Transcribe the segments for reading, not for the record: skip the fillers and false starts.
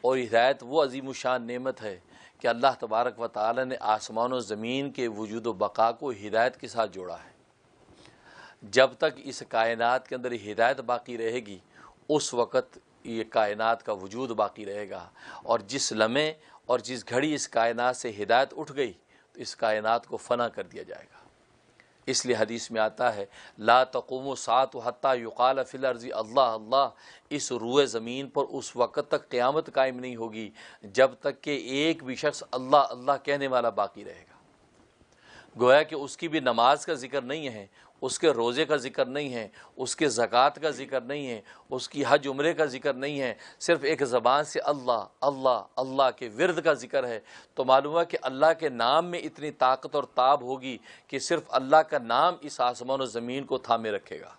اور ہدایت وہ عظیم الشان نعمت ہے کہ اللہ تبارک و تعالی نے آسمان و زمین کے وجود و بقا کو ہدایت کے ساتھ جوڑا ہے۔ جب تک اس کائنات کے اندر ہدایت باقی رہے گی اس وقت یہ کائنات کا وجود باقی رہے گا، اور جس لمحے اور جس گھڑی اس کائنات سے ہدایت اٹھ گئی تو اس کائنات کو فنا کر دیا جائے گا۔ اس لیے حدیث میں آتا ہے لا تقوم الساعة حتى يقال في الارض اللہ اللہ، اس روئے زمین پر اس وقت تک قیامت قائم نہیں ہوگی جب تک کہ ایک بھی شخص اللہ اللہ کہنے والا باقی رہے گا۔ گویا کہ اس کی بھی نماز کا ذکر نہیں ہے، اس کے روزے کا ذکر نہیں ہے، اس کے زکوٰۃ کا ذکر نہیں ہے، اس کی حج عمرے کا ذکر نہیں ہے، صرف ایک زبان سے اللہ اللہ اللہ کے ورد کا ذکر ہے۔ تو معلوم ہے کہ اللہ کے نام میں اتنی طاقت اور تاب ہوگی کہ صرف اللہ کا نام اس آسمان و زمین کو تھامے رکھے گا۔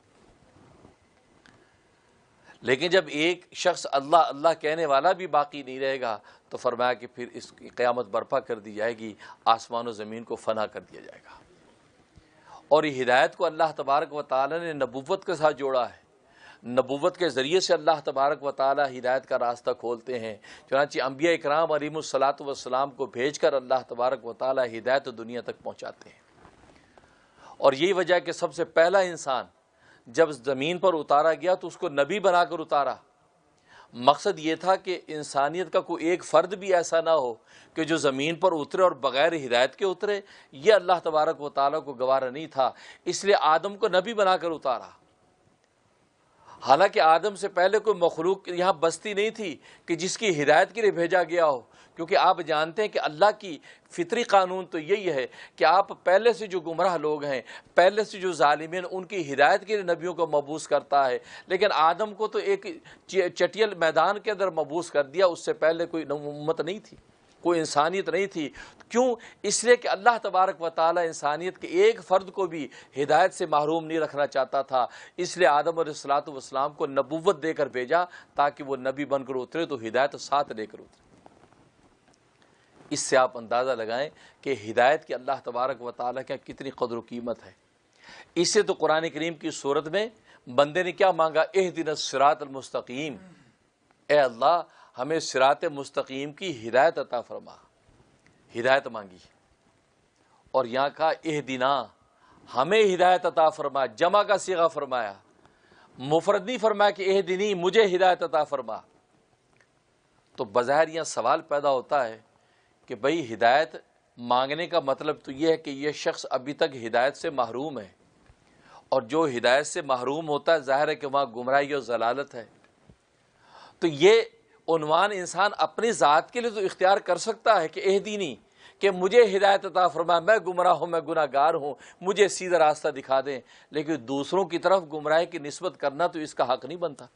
لیکن جب ایک شخص اللہ اللہ کہنے والا بھی باقی نہیں رہے گا تو فرمایا کہ پھر اس کی قیامت برپا کر دی جائے گی، آسمان و زمین کو فنا کر دیا جائے گا۔ اور یہ ہدایت کو اللہ تبارک و تعالی نے نبوت کے ساتھ جوڑا ہے۔ نبوت کے ذریعے سے اللہ تبارک و تعالی ہدایت کا راستہ کھولتے ہیں، چنانچہ انبیاء اکرام علیہم الصلاۃ والسلام کو بھیج کر اللہ تبارک و تعالی ہدایت دنیا تک پہنچاتے ہیں۔ اور یہی وجہ کہ سب سے پہلا انسان جب زمین پر اتارا گیا تو اس کو نبی بنا کر اتارا۔ مقصد یہ تھا کہ انسانیت کا کوئی ایک فرد بھی ایسا نہ ہو کہ جو زمین پر اترے اور بغیر ہدایت کے اترے، یہ اللہ تبارک و تعالیٰ کو گوارا نہیں تھا، اس لیے آدم کو نبی بنا کر اتارا۔ حالانکہ آدم سے پہلے کوئی مخلوق یہاں بستی نہیں تھی کہ جس کی ہدایت کے لیے بھیجا گیا ہو، کیونکہ آپ جانتے ہیں کہ اللہ کی فطری قانون تو یہی ہے کہ آپ پہلے سے جو گمراہ لوگ ہیں، پہلے سے جو ظالمین، ان کی ہدایت کے لیے نبیوں کو مبعوث کرتا ہے۔ لیکن آدم کو تو ایک چٹیل میدان کے اندر مبعوث کر دیا، اس سے پہلے کوئی امت نہیں تھی، کوئی انسانیت نہیں تھی۔ کیوں؟ اس لیے کہ اللہ تبارک و تعالی انسانیت کے ایک فرد کو بھی ہدایت سے محروم نہیں رکھنا چاہتا تھا، اس لیے آدم علیہ الصلوۃ والسلام کو نبوت دے کر بھیجا تاکہ وہ نبی بن کر اترے تو ہدایت ساتھ لے کر اترے۔ اس سے آپ اندازہ لگائیں کہ ہدایت کی اللہ تبارک و تعالیٰ کی کتنی قدر و قیمت ہے۔ اس سے تو قرآن کریم کی صورت میں بندے نے کیا مانگا؟ اہدنا الصراط المستقیم، اے اللہ ہمیں صراط مستقیم کی ہدایت عطا فرما۔ ہدایت مانگی، اور یہاں کہا اہدنا، ہمیں ہدایت عطا فرما، جمع کا صیغہ فرمایا، مفرد نہیں فرمایا کہ اہدنی، مجھے ہدایت عطا فرما۔ تو بظاہر یہاں سوال پیدا ہوتا ہے کہ بھئی ہدایت مانگنے کا مطلب تو یہ ہے کہ یہ شخص ابھی تک ہدایت سے محروم ہے، اور جو ہدایت سے محروم ہوتا ہے ظاہر ہے کہ وہاں گمراہی اور ضلالت ہے۔ تو یہ عنوان انسان اپنی ذات کے لیے تو اختیار کر سکتا ہے کہ اہدینی، کہ مجھے ہدایت عطا فرما، میں گمراہ ہوں، میں گناہ گار ہوں، مجھے سیدھا راستہ دکھا دیں، لیکن دوسروں کی طرف گمراہی کی نسبت کرنا تو اس کا حق نہیں بنتا،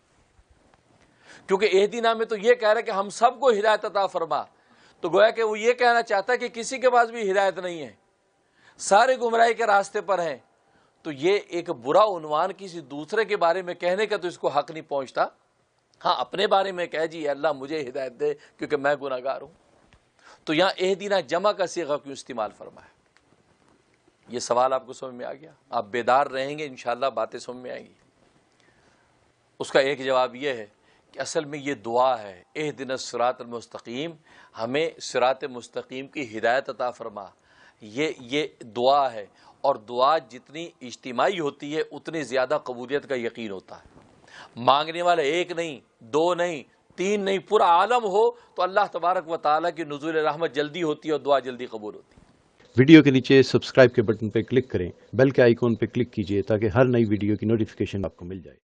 کیونکہ اہدینا میں تو یہ کہہ رہا ہے کہ ہم سب کو ہدایت عطا فرما، تو گویا کہ وہ یہ کہنا چاہتا ہے کہ کسی کے پاس بھی ہدایت نہیں ہے، سارے گمراہی کے راستے پر ہیں۔ تو یہ ایک برا عنوان کسی دوسرے کے بارے میں کہنے کا تو اس کو حق نہیں پہنچتا۔ ہاں اپنے بارے میں کہہ جی اللہ مجھے ہدایت دے کیونکہ میں گناہ گار ہوں۔ تو یہاں اہدینا جمع کا صیغہ کیوں استعمال فرمایا؟ یہ سوال آپ کو سمجھ میں آ گیا؟ آپ بیدار رہیں گے انشاءاللہ باتیں سمجھ میں آئیں گی۔ اس کا ایک جواب یہ ہے کہ اصل میں یہ دعا ہے، اہدنا الصراط المستقیم، ہمیں صراط مستقیم کی ہدایت عطا فرما، یہ دعا ہے، اور دعا جتنی اجتماعی ہوتی ہے اتنی زیادہ قبولیت کا یقین ہوتا ہے۔ مانگنے والا ایک نہیں، دو نہیں، تین نہیں، پورا عالم ہو تو اللہ تبارک و تعالیٰ کی نزول رحمت جلدی ہوتی ہے اور دعا جلدی قبول ہوتی ہے۔ ویڈیو کے نیچے سبسکرائب کے بٹن پہ کلک کریں، بیل کے آئیکن پہ کلک کیجئے تاکہ ہر نئی ویڈیو کی نوٹیفیکیشن آپ کو مل جائے۔